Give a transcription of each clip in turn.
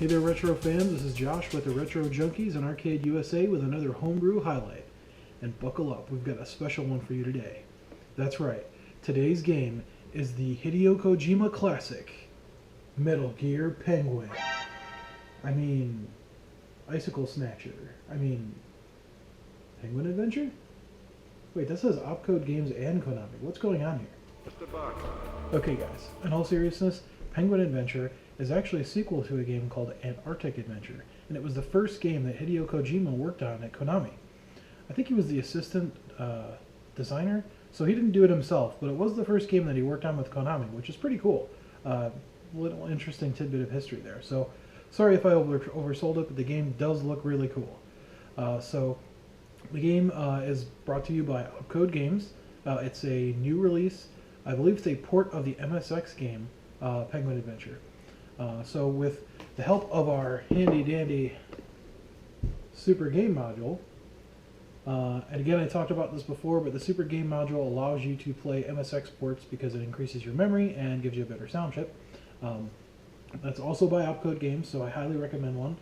Hey there retro fans, this is Josh with the Retro Junkies and Arcade USA with another Homebrew highlight. And buckle up, we've got a special one for you today. That's right, today's game is the Hideo Kojima classic, Metal Gear Penguin. Icicle Snatcher. Penguin Adventure? Wait, that says Opcode Games and Konami. What's going on here? Okay guys, in all seriousness, Penguin Adventure is actually a sequel to a game called Antarctic Adventure, and it was the first game that Hideo Kojima worked on at Konami. I think he was the assistant designer, so he didn't do it himself, but it was the first game that he worked on with Konami, which is pretty cool. Little interesting tidbit of history there. So, sorry if I oversold it, but the game does look really cool. So, the game is brought to you by Opcode Games. It's a new release. I believe it's a port of the MSX game, Penguin Adventure. So with the help of our handy-dandy Super Game Module, and again I talked about this before, but the Super Game Module allows you to play MSX ports because it increases your memory and gives you a better sound chip. That's also by Opcode Games, so I highly recommend one.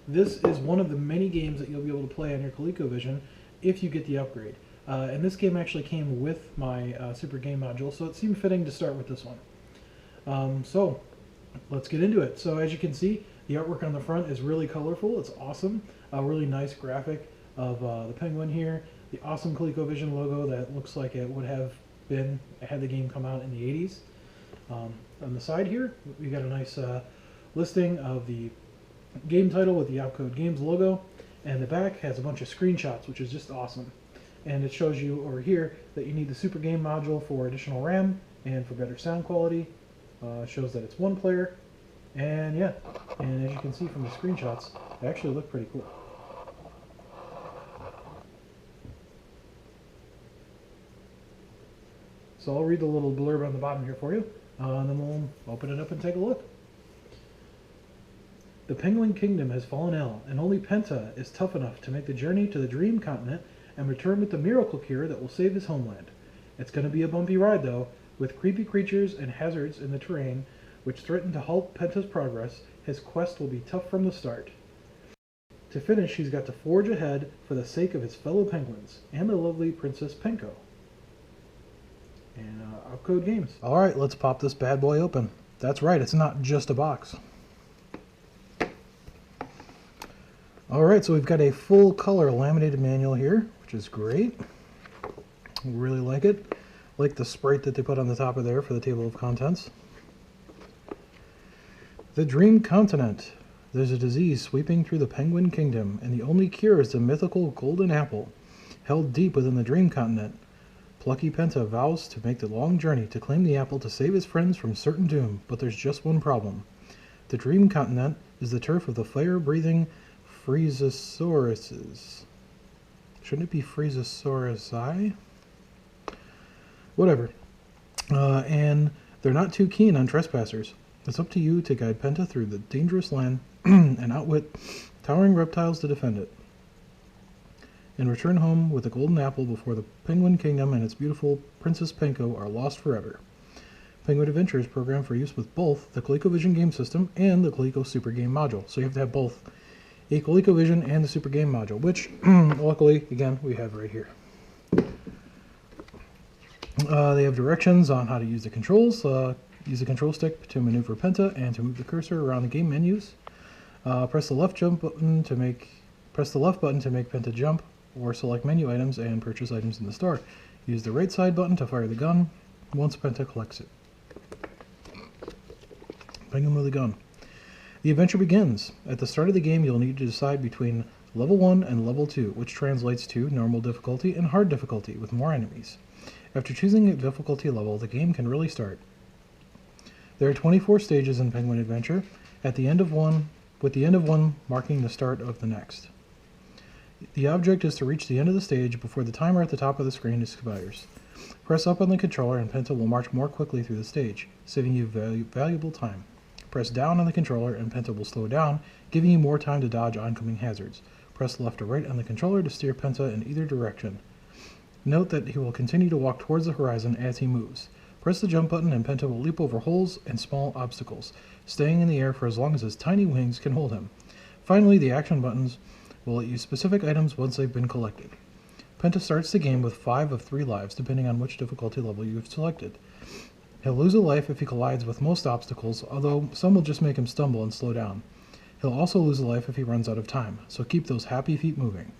This is one of the many games that you'll be able to play on your Colecovision if you get the upgrade. And this game actually came with my Super Game Module, so it seemed fitting to start with this one. So let's get into it. So as you can see, the artwork on the front is really colorful. It's awesome. A really nice graphic of the penguin here. The awesome ColecoVision logo that looks like it would have been had the game come out in the 80s. On the side here, we got a nice listing of the game title with the Opcode Games logo, and the back has a bunch of screenshots, which is just awesome. And it shows you over here that you need the Super Game Module for additional RAM and for better sound quality. Shows that it's one player, and yeah, and as you can see from the screenshots, they actually look pretty cool. So I'll read the little blurb on the bottom here for you, and then we'll open it up and take a look. The Penguin Kingdom has fallen ill, and only Penta is tough enough to make the journey to the Dream Continent and return with the miracle cure that will save his homeland. It's going to be a bumpy ride, though, with creepy creatures and hazards in the terrain which threaten to halt Penta's progress. His quest will be tough from the start. To finish, he's got to forge ahead for the sake of his fellow penguins and the lovely Princess Penko. And Opcode Games. Alright, let's pop this bad boy open. That's right, it's not just a box. Alright, so we've got a full color laminated manual here, which is great. Really like it. Like the sprite that they put on the top of there for the table of contents. The Dream Continent. There's a disease sweeping through the Penguin Kingdom, and the only cure is the mythical golden apple, held deep within the Dream Continent. Plucky Penta vows to make the long journey to claim the apple to save his friends from certain doom, but there's just one problem. The Dream Continent is the turf of the fire-breathing Freezosauruses. Shouldn't it be Freezosaurusi? Whatever. And they're not too keen on trespassers. It's up to you to guide Penta through the dangerous land and outwit towering reptiles to defend it. And return home with the golden apple before the Penguin Kingdom and its beautiful Princess Penko are lost forever. Penguin Adventure is programmed for use with both the ColecoVision game system and the Coleco Super Game Module. So you have to have both a ColecoVision and the Super Game Module, which luckily, again, we have right here. They have directions on how to use the controls. Use the control stick to maneuver Penta and to move the cursor around the game menus. Press the left button to make Penta jump, or select menu items and purchase items in the store. Use the right side button to fire the gun once Penta collects it. Penguin with a gun. The adventure begins. At the start of the game, you'll need to decide between level 1 and level 2, which translates to normal difficulty and hard difficulty with more enemies. After choosing a difficulty level, the game can really start. There are 24 stages in Penguin Adventure, with the end of one marking the start of the next. The object is to reach the end of the stage before the timer at the top of the screen expires. Press up on the controller and Penta will march more quickly through the stage, saving you valuable time. Press down on the controller and Penta will slow down, giving you more time to dodge oncoming hazards. Press left or right on the controller to steer Penta in either direction. Note that he will continue to walk towards the horizon as he moves. Press the jump button and Penta will leap over holes and small obstacles, staying in the air for as long as his tiny wings can hold him. Finally, the action buttons will let you specific items once they've been collected. Penta starts the game with 5 of 3 lives, depending on which difficulty level you've selected. He'll lose a life if he collides with most obstacles, although some will just make him stumble and slow down. He'll also lose a life if he runs out of time, so keep those happy feet moving.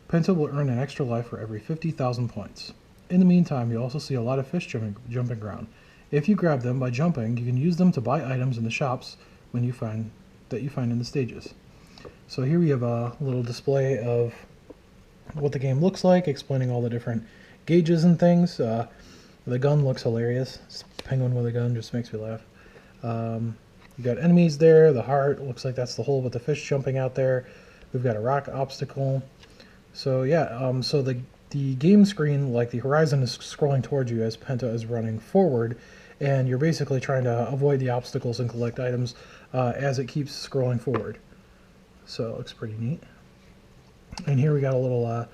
Penta will earn an extra life for every 50,000 points. In the meantime, you'll also see a lot of fish jumping around. If you grab them by jumping, you can use them to buy items in the shops that you find in the stages. So here we have a little display of what the game looks like, explaining all the different gauges and things. The gun looks hilarious. It's a penguin with a gun, just makes me laugh. You got enemies there, the heart, looks like that's the hole with the fish jumping out there. We've got a rock obstacle. So yeah, so the game screen, like the horizon, is scrolling towards you as Penta is running forward, and you're basically trying to avoid the obstacles and collect items as it keeps scrolling forward. So it looks pretty neat. And here we got a little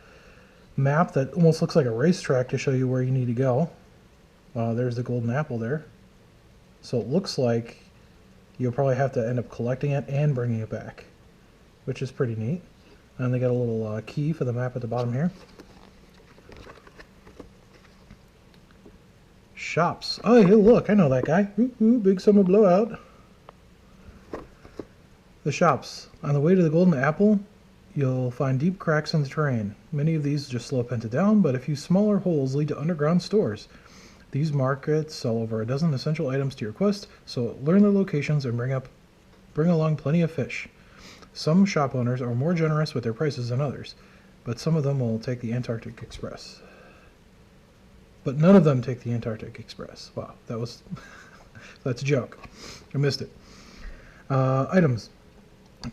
map that almost looks like a racetrack to show you where you need to go. There's the golden apple there. So it looks like you'll probably have to end up collecting it and bringing it back, which is pretty neat. And they got a little key for the map at the bottom here. Shops. Oh, hey, look, I know that guy. Ooh, big summer blowout. The shops. On the way to the golden apple, you'll find deep cracks in the terrain. Many of these just slow Penta down, but a few smaller holes lead to underground stores. These markets sell over a dozen essential items to your quest, so learn their locations and bring along plenty of fish. Some shop owners are more generous with their prices than others, but some of them will take the Antarctic Express. But none of them take the Antarctic Express. Wow, that's a joke. I missed it. Items.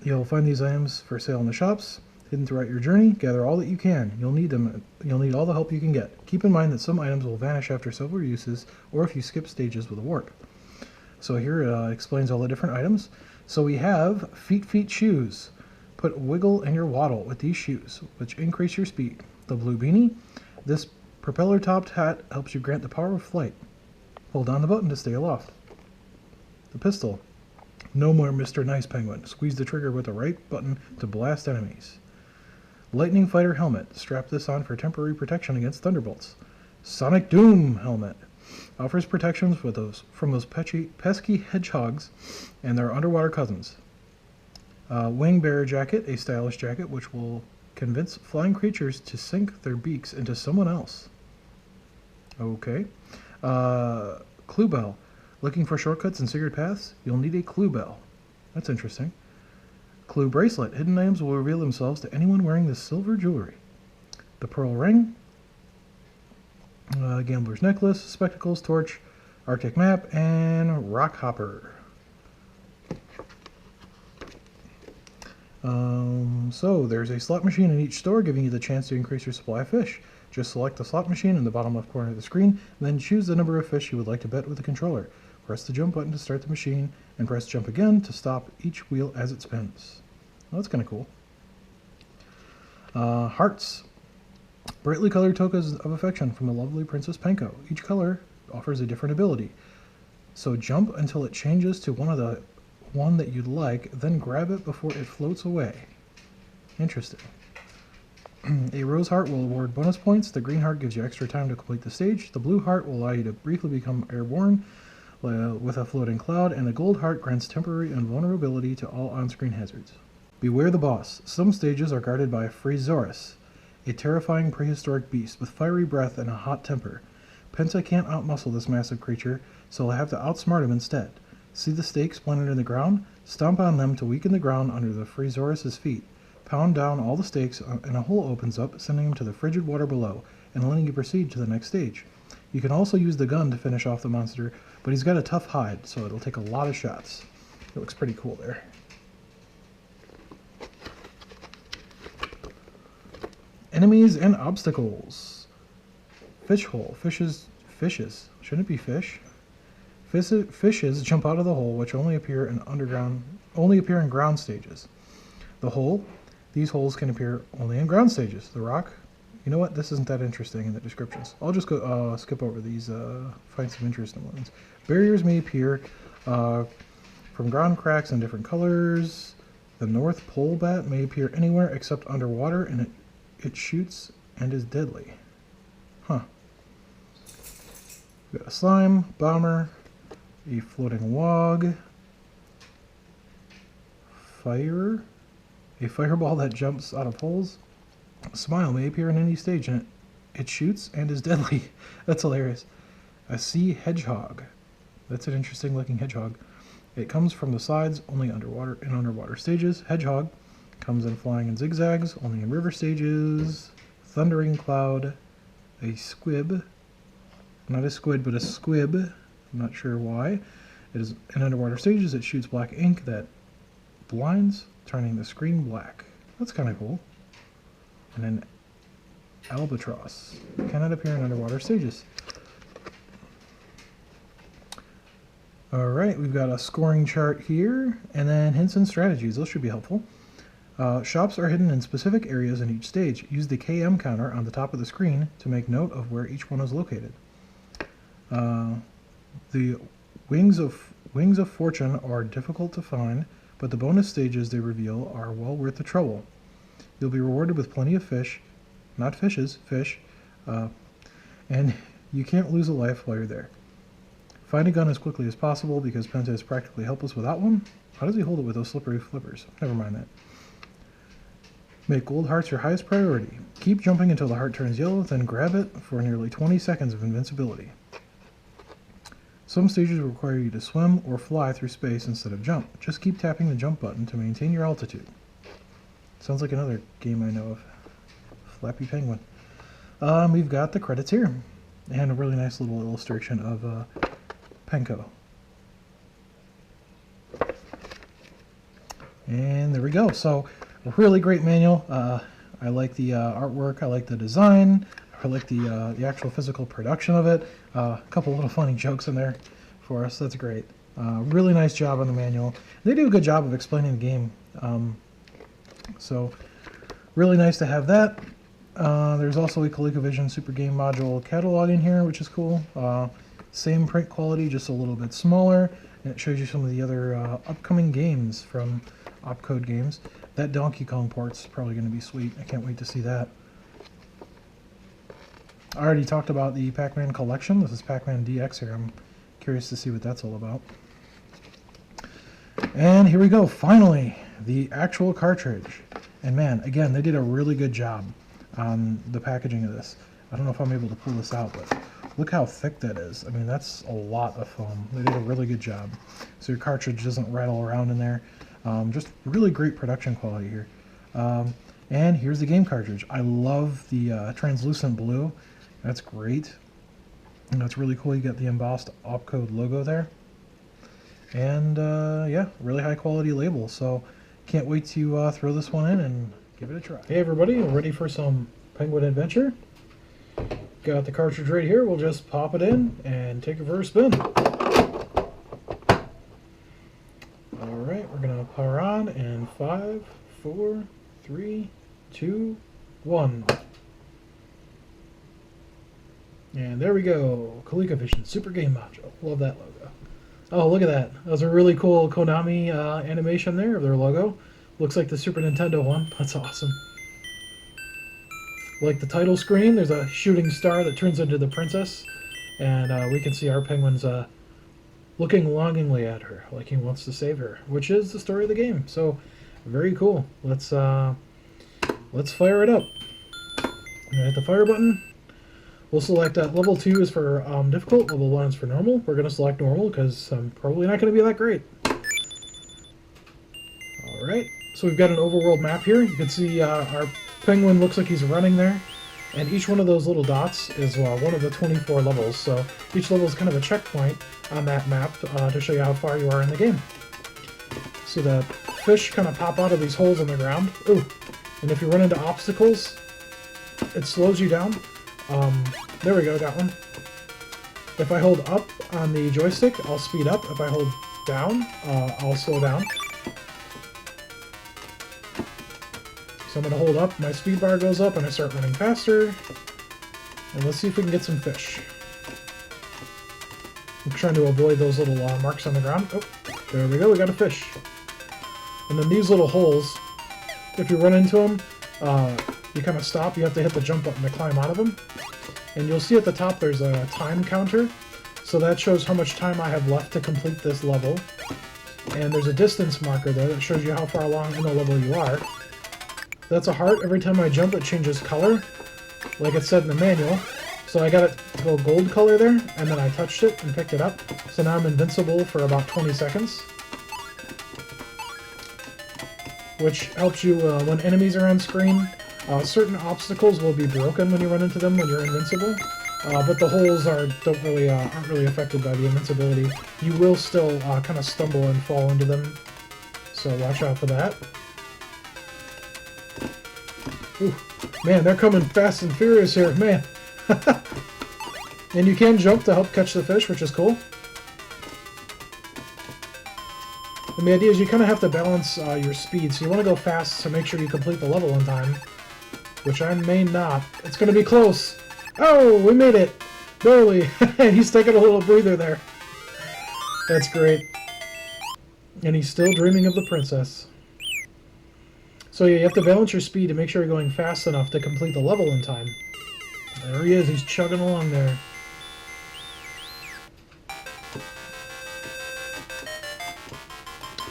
You'll find these items for sale in the shops. Hidden throughout your journey, gather all that you can. You'll need them. You'll need all the help you can get. Keep in mind that some items will vanish after several uses, or if you skip stages with a warp. So here it explains all the different items. So we have feet shoes. Put wiggle in your waddle with these shoes, which increase your speed. The blue beanie. This propeller-topped hat helps you grant the power of flight. Hold down the button to stay aloft. The pistol. No more Mr. Nice Penguin. Squeeze the trigger with the right button to blast enemies. Lightning Fighter helmet. Strap this on for temporary protection against thunderbolts. Sonic Doom helmet. Offers protections from those pesky hedgehogs and their underwater cousins. Wing Bearer jacket. A stylish jacket which will convince flying creatures to sink their beaks into someone else. Okay. Clue bell. Looking for shortcuts and secret paths? You'll need a clue bell. That's interesting. Clue bracelet. Hidden items will reveal themselves to anyone wearing the silver jewelry. The pearl ring. Gambler's necklace. Spectacles. Torch. Arctic map. And rock hopper. So there's a slot machine in each store giving you the chance to increase your supply of fish. Just select the slot machine in the bottom left corner of the screen, then choose the number of fish you would like to bet with the controller. Press the jump button to start the machine, and press jump again to stop each wheel as it spins. Well, that's kind of cool. Hearts. Brightly colored tokens of affection from the lovely Princess Penko. Each color offers a different ability. So jump until it changes to one that you'd like, then grab it before it floats away. Interesting. A rose heart will award bonus points. The green heart gives you extra time to complete the stage. The blue heart will allow you to briefly become airborne with a floating cloud, and the gold heart grants temporary invulnerability to all on-screen hazards. Beware the boss. Some stages are guarded by Phresaurus, a terrifying prehistoric beast with fiery breath and a hot temper. Penta can't outmuscle this massive creature, so he'll have to outsmart him instead. See the stakes planted in the ground? Stomp on them to weaken the ground under the Phresaurus' feet. Pound down all the stakes and a hole opens up, sending him to the frigid water below, and letting you proceed to the next stage. You can also use the gun to finish off the monster, but he's got a tough hide, so it'll take a lot of shots. It looks pretty cool there. Enemies and obstacles. Fish hole. Fishes. Shouldn't it be fish? Fishes jump out of the hole, which only appear in ground stages. The hole. These holes can appear only in ground stages. The rock You know what? This isn't that interesting in the descriptions. I'll just go skip over these, find some interesting ones. Barriers may appear from ground cracks in different colors. The North Pole bat may appear anywhere except underwater, and it shoots and is deadly. Huh. We got a slime, bomber, a floating wog, fire, a fireball that jumps out of holes. A smile may appear in any stage, and it shoots and is deadly. That's hilarious. A sea hedgehog. That's an interesting looking hedgehog. It comes from the sides only underwater in underwater stages. Hedgehog comes in flying in zigzags only in river stages. Thundering cloud. A squib. Not a squid, but a squib. I'm not sure why. It is in underwater stages. It shoots black ink that blinds, turning the screen black. That's kind of cool. And an albatross. Cannot appear in underwater stages. Alright, we've got a scoring chart here, and then hints and strategies. Those should be helpful. Shops are hidden in specific areas in each stage. Use the KM counter on the top of the screen to make note of where each one is located. The wings of fortune are difficult to find, but the bonus stages they reveal are well worth the trouble. You'll be rewarded with plenty of fish, not fishes, fish, and you can't lose a life while you're there. Find a gun as quickly as possible because Penta is practically helpless without one. How does he hold it with those slippery flippers? Never mind that. Make gold hearts your highest priority. Keep jumping until the heart turns yellow, then grab it for nearly 20 seconds of invincibility. Some stages require you to swim or fly through space instead of jump. Just keep tapping the jump button to maintain your altitude. Sounds like another game I know of. Flappy Penguin. We've got the credits here. And a really nice little illustration of Penco. And there we go. So, a really great manual. I like the artwork. I like the design. I like the actual physical production of it. A couple little funny jokes in there for us. That's great. Really nice job on the manual. They do a good job of explaining the game. So, really nice to have that. There's also a Colecovision Super Game Module catalog in here, which is cool. Same print quality, just a little bit smaller. And it shows you some of the other upcoming games from Opcode games. That Donkey Kong port's probably going to be sweet. I can't wait to see that. I already talked about the Pac-Man collection. This is Pac-Man DX here. I'm curious to see what that's all about. And here we go, finally, the actual cartridge. And man, again, they did a really good job on the packaging of this. I don't know if I'm able to pull this out, but look how thick that is. I mean, that's a lot of foam. They did a really good job. So your cartridge doesn't rattle around in there. Just really great production quality here. And here's the game cartridge. I love the translucent blue. That's great. And that's really cool. You got the embossed Opcode logo there. And yeah, really high quality label. So can't wait to throw this one in and give it a try. Hey everybody, we're ready for some Penguin Adventure. Got the cartridge right here. We'll just pop it in and take it for a spin. Alright, we're going to power on in 5, 4, 3, 2, 1. And there we go. Colecovision Super Game Module. Love that logo. Oh, look at that. That was a really cool Konami animation there of their logo. Looks like the Super Nintendo one. That's awesome. Like the title screen, there's a shooting star that turns into the princess. And we can see our penguins looking longingly at her, like he wants to save her, which is the story of the game. So, very cool. Let's fire it up. I'm gonna hit the fire button. We'll select level 2 is for difficult, level 1 is for normal. We're going to select normal because I'm probably not going to be that great. Alright, so we've got an overworld map here. You can see our penguin looks like he's running there. And each one of those little dots is one of the 24 levels. So each level is kind of a checkpoint on that map to show you how far you are in the game. So the fish kind of pop out of these holes in the ground. Ooh, and if you run into obstacles, it slows you down. There we go, got one. If I hold up on the joystick, I'll speed up. If I hold down, I'll slow down. So I'm going to hold up, my speed bar goes up, and I start running faster. And let's see if we can get some fish. I'm trying to avoid those little marks on the ground. Oh, there we go, we got a fish. And then these little holes, if you run into them, you kind of stop. You have to hit the jump button to climb out of them. And you'll see at the top there's a time counter. So that shows how much time I have left to complete this level. And there's a distance marker there that shows you how far along in the level you are. That's a heart. Every time I jump, it changes color, like it said in the manual. So I got it to go gold color there, and then I touched it and picked it up. So now I'm invincible for about 20 seconds. Which helps you when enemies are on screen. Certain obstacles will be broken when you run into them when you're invincible. But the holes aren't really affected by the invincibility. You will still kind of stumble and fall into them, so watch out for that. Ooh, man, they're coming fast and furious here, man. And you can jump to help catch the fish, which is cool. And the idea is you kind of have to balance your speed, so you want to go fast to make sure you complete the level in time, which I may not. It's going to be close. Oh, we made it! Barely! He's taking a little breather there. That's great. And he's still dreaming of the princess. So yeah, you have to balance your speed to make sure you're going fast enough to complete the level in time. There he is, he's chugging along there.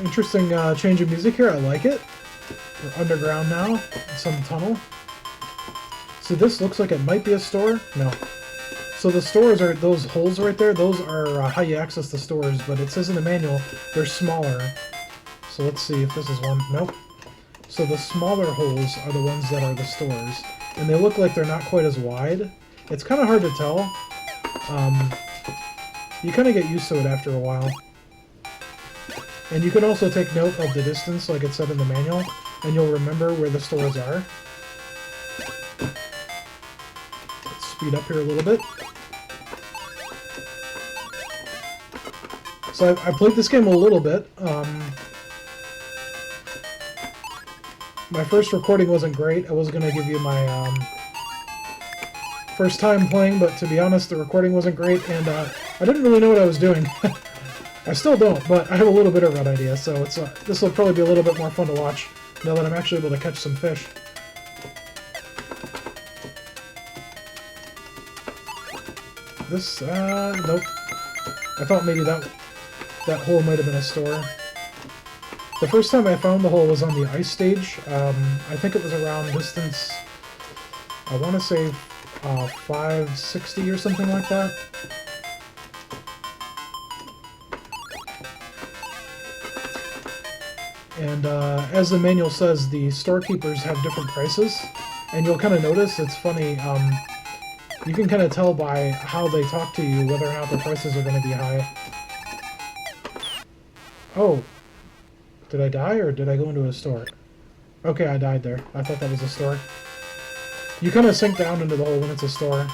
Interesting change of music here, I like it. We're underground now, in some tunnel. So this looks like it might be a store. No. So the stores are those holes right there. Those are how you access the stores, but it says in the manual they're smaller. So let's see if this is one. Nope. So the smaller holes are the ones that are the stores. And they look like they're not quite as wide. It's kind of hard to tell. You kind of get used to it after a while. And you can also take note of the distance, like it said in the manual, and you'll remember where the stores are. Let's speed up here a little bit. So I played this game a little bit. My first recording wasn't great. I was going to give you my first time playing, but to be honest, the recording wasn't great, and I didn't really know what I was doing. I still don't, but I have a little bit of an idea, so it's this will probably be a little bit more fun to watch now that I'm actually able to catch some fish. This, nope. I thought maybe that hole might have been a store. The first time I found the hole was on the ice stage. I think it was around distance, I want to say 560 or something like that. And as the manual says, the storekeepers have different prices, and you'll kind of notice, it's funny, you can kind of tell by how they talk to you whether or not the prices are going to be high. Oh, did I die or did I go into a store? Okay, I died there. I thought that was a store. You kind of sink down into the hole when it's a store.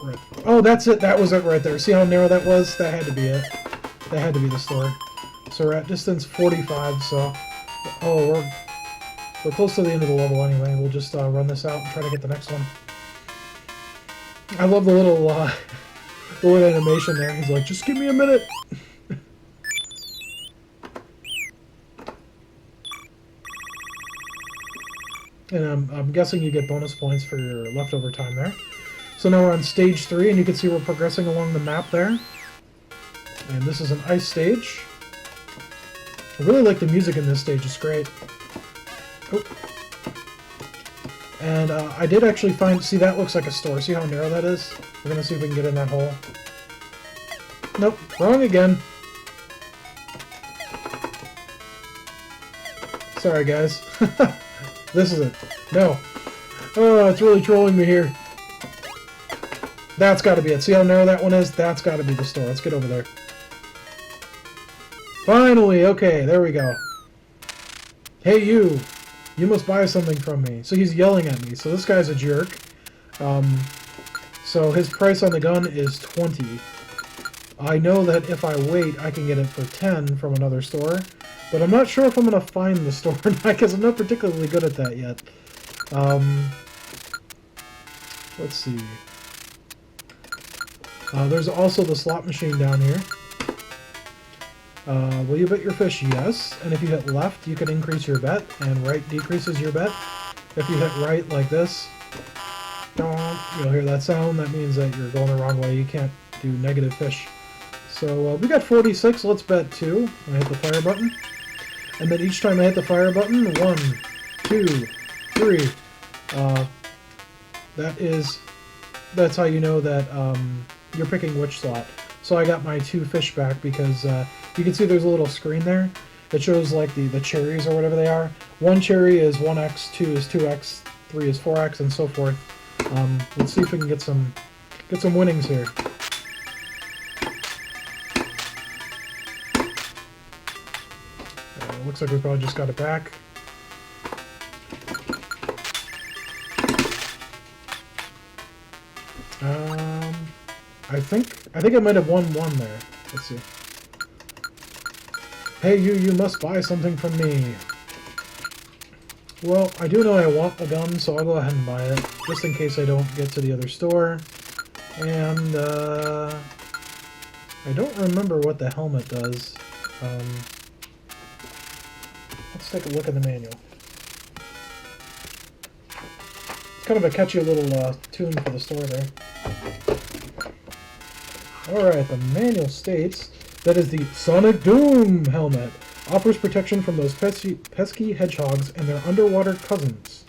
Right. Oh, that's it. That was it right there. See how narrow that was? That had to be it. That had to be the store. So we're at distance 45, so... Oh, we're close to the end of the level anyway. We'll just run this out and try to get the next one. I love the little animation there. He's like, just give me a minute! And I'm guessing you get bonus points for your leftover time there. So now we're on stage 3, and you can see we're progressing along the map there. And this is an ice stage. I really like the music in this stage, it's great. Oh. And I did actually find... See, that looks like a store. See how narrow that is? We're going to see if we can get in that hole. Nope, wrong again. Sorry, guys. This is it. No. Oh, it's really trolling me here. That's got to be it. See how narrow that one is? That's got to be the store. Let's get over there. Finally! Okay, there we go. Hey, you! You must buy something from me. So he's yelling at me. So this guy's a jerk. So his price on the gun is 20. I know that if I wait, I can get it for 10 from another store, but I'm not sure if I'm going to find the store because I'm not particularly good at that yet. Let's see. There's also the slot machine down here. Will you bet your fish? Yes. And if you hit left, you can increase your bet, and right decreases your bet. If you hit right like this, you'll hear that sound. That means that you're going the wrong way. You can't do negative fish. So we got 46. Let's bet 2. I hit the fire button. And then each time I hit the fire button, 1, 2, 3. That's how you know that you're picking which slot. So I got my 2 fish back because you can see there's a little screen there. It shows like the cherries or whatever they are. 1 cherry is 1x, 2 is 2x, 3 is 4x, and so forth. Let's see if we can get some winnings here. Looks like we probably just got it back. I think I might have won 1 there. Let's see. Hey you must buy something from me. Well, I do know I want a gun, so I'll go ahead and buy it, just in case I don't get to the other store. And I don't remember what the helmet does. Let's take a look at the manual. It's kind of a catchy little tune for the store there. Alright, the manual states that is the Sonic Doom helmet. Offers protection from those pesky hedgehogs and their underwater cousins.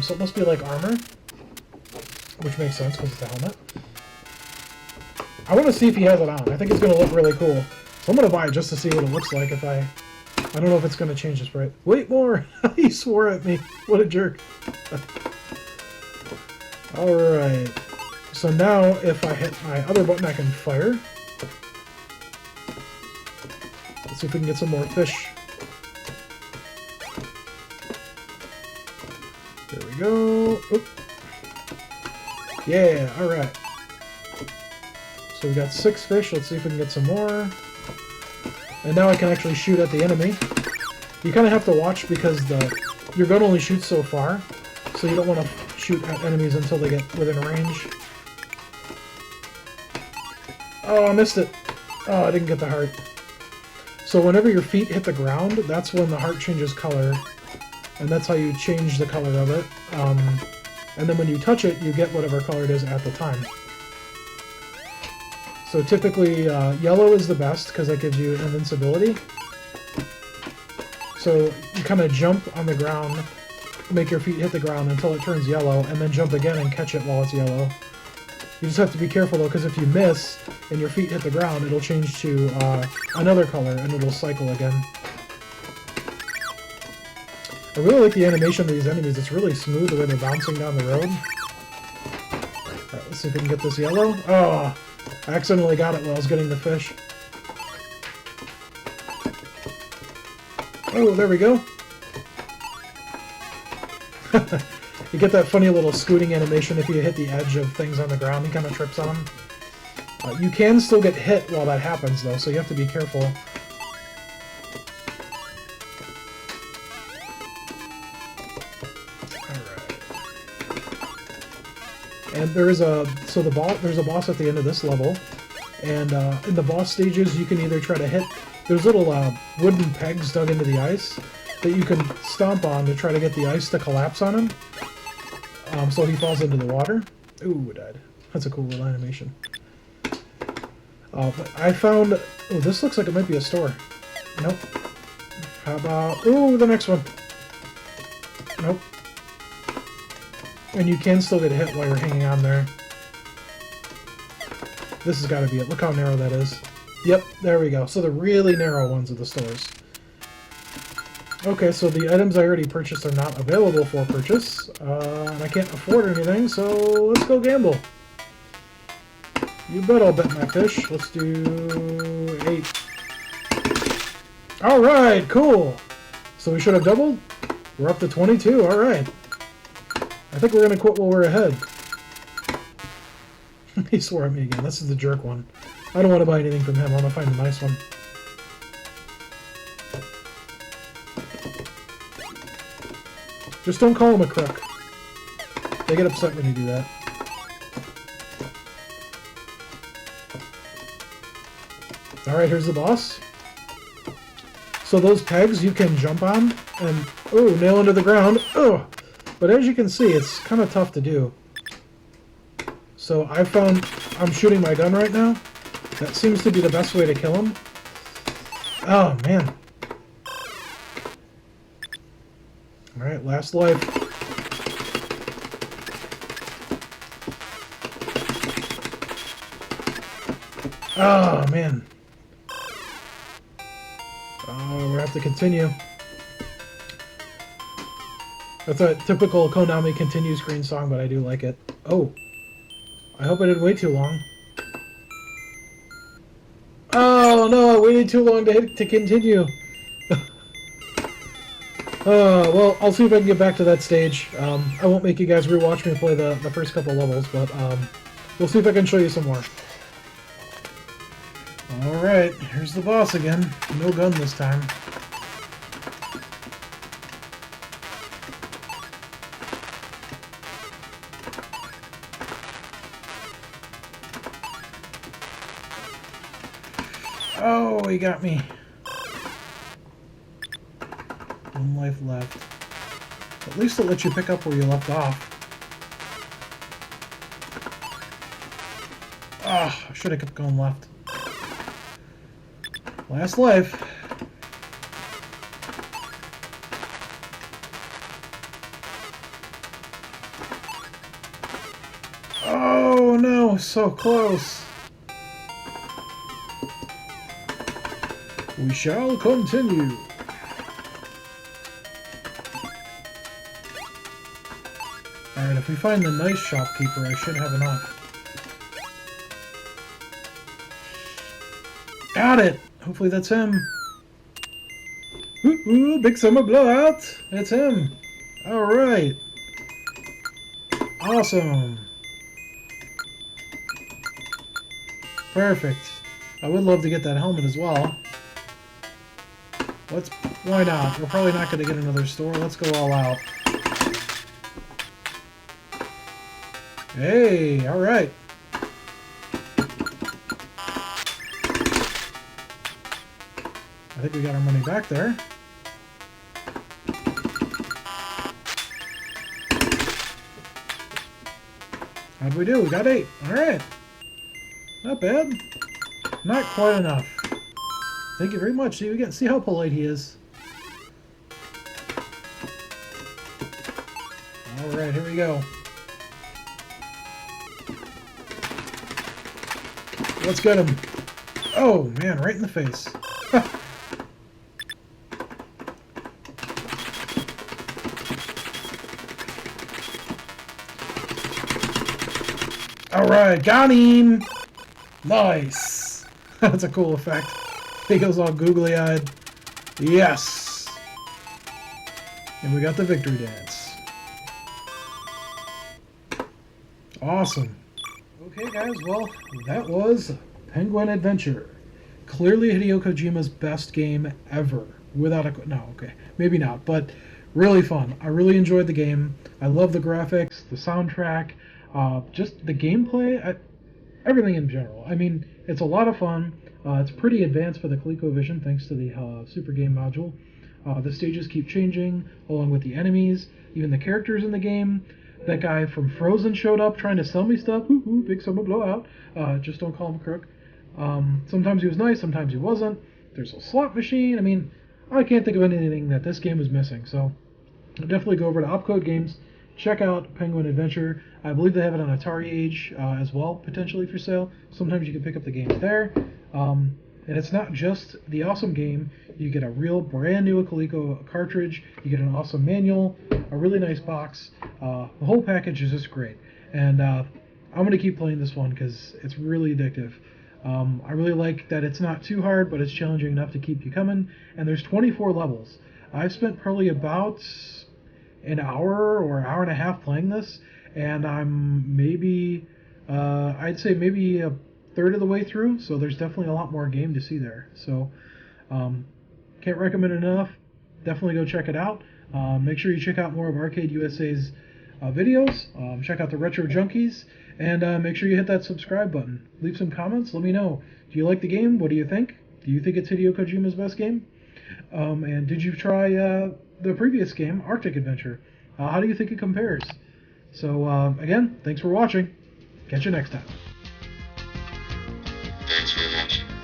So it must be like armor, which makes sense because it's a helmet. I want to see if he has it on. I think it's going to look really cool. So I'm going to buy it just to see what it looks like if I don't know if it's going to change the sprite. Wait more! He swore at me. What a jerk. Alright. So now if I hit my other button, I can fire. Let's see if we can get some more fish. There we go. Oop. Yeah, alright. So we got 6 fish. Let's see if we can get some more. And now I can actually shoot at the enemy. You kind of have to watch because your gun only shoots so far. So you don't want to shoot at enemies until they get within range. Oh, I missed it. Oh, I didn't get the heart. So whenever your feet hit the ground, that's when the heart changes color. And that's how you change the color of it. And then when you touch it, you get whatever color it is at the time. So typically, yellow is the best because that gives you invincibility. So you kind of jump on the ground, make your feet hit the ground until it turns yellow, and then jump again and catch it while it's yellow. You just have to be careful though, because if you miss and your feet hit the ground, it'll change to another color and it'll cycle again. I really like the animation of these enemies. It's really smooth the way they're bouncing down the road. Alright, let's see if we can get this yellow. Oh! I accidentally got it while I was getting the fish. Oh, there we go. You get that funny little scooting animation if you hit the edge of things on the ground. He kind of trips on them. You can still get hit while that happens, though, so you have to be careful. And there's a boss at the end of this level, and in the boss stages you can either try to hit. There's little wooden pegs dug into the ice that you can stomp on to try to get the ice to collapse on him, so he falls into the water. Ooh, I died. That's a cool little animation. But I found. Oh, this looks like it might be a store. Nope. How about? Ooh, the next one. Nope. And you can still get hit while you're hanging on there. This has got to be it. Look how narrow that is. Yep, there we go. So the really narrow ones are the stores. Okay, so the items I already purchased are not available for purchase. And I can't afford anything, so let's go gamble. You bet I'll bet my fish. Let's do 8. Alright, cool. So we should have doubled? We're up to 22, alright. I think we're going to quit while we're ahead. He swore at me again. This is the jerk one. I don't want to buy anything from him. I want to find a nice one. Just don't call him a crook. They get upset when you do that. Alright, here's the boss. So those pegs you can jump on and, oh, nail into the ground. Oh! But as you can see, it's kind of tough to do. So I found, I'm shooting my gun right now. That seems to be the best way to kill him. Oh, man. Alright, last life. Oh, man. Oh, we have to continue. That's a typical Konami continue screen song, but I do like it. Oh. I hope I didn't wait too long. Oh, no, I waited too long to continue. Well, I'll see if I can get back to that stage. I won't make you guys rewatch me play the first couple levels, but we'll see if I can show you some more. Alright, here's the boss again. No gun this time. Oh, he got me. One life left. At least it lets you pick up where you left off. Ah, I should have kept going left. Last life. Oh no, so close. We shall continue. Alright, if we find the nice shopkeeper, I should have enough. Got it! Hopefully that's him. Ooh, big summer blowout! It's him! Alright! Awesome! Perfect. I would love to get that helmet as well. Why not? We're probably not going to get another store. Let's go all out. Hey, alright. I think we got our money back there. How'd we do? We got 8. Alright. Not bad. Not quite enough. Thank you very much. See how polite he is. Alright, here we go. Let's get him. Oh, man, right in the face. Alright, got him! Nice! That's a cool effect. He goes all googly-eyed. Yes! And we got the victory dance. Awesome. Okay, guys, well, that was Penguin Adventure. Clearly Hideo Kojima's best game ever. Without a... No, okay. Maybe not, but really fun. I really enjoyed the game. I love the graphics, the soundtrack, just the gameplay, everything in general. I mean, it's a lot of fun. It's pretty advanced for the Colecovision, thanks to the Super Game module. The stages keep changing, along with the enemies, even the characters in the game. That guy from Frozen showed up trying to sell me stuff. Ooh, big summer blowout. Just don't call him a crook. Sometimes he was nice, sometimes he wasn't. There's a slot machine. I mean, I can't think of anything that this game was missing. So definitely go over to Opcode Games. Check out Penguin Adventure. I believe they have it on Atari Age as well, potentially for sale. Sometimes you can pick up the games there. And it's not just the awesome game. You get a real brand new Coleco cartridge. You get an awesome manual, a really nice box. The whole package is just great. And I'm going to keep playing this one because it's really addictive. I really like that it's not too hard, but it's challenging enough to keep you coming. And there's 24 levels. I've spent probably about an hour or hour and a half playing this, and I'm maybe I'd say maybe a third of the way through, so there's definitely a lot more game to see there. So can't recommend it enough. Definitely go check it out. Make sure you check out more of Arcade USA's videos. Check out the Retro Junkies, and make sure you hit that subscribe button. Leave some comments. Let me know. Do you like the game? What do you think? Do you think it's Hideo Kojima's best game? And did you try the previous game, Arctic Adventure? How do you think it compares? So again, thanks for watching. Catch you next time. Thanks for watching.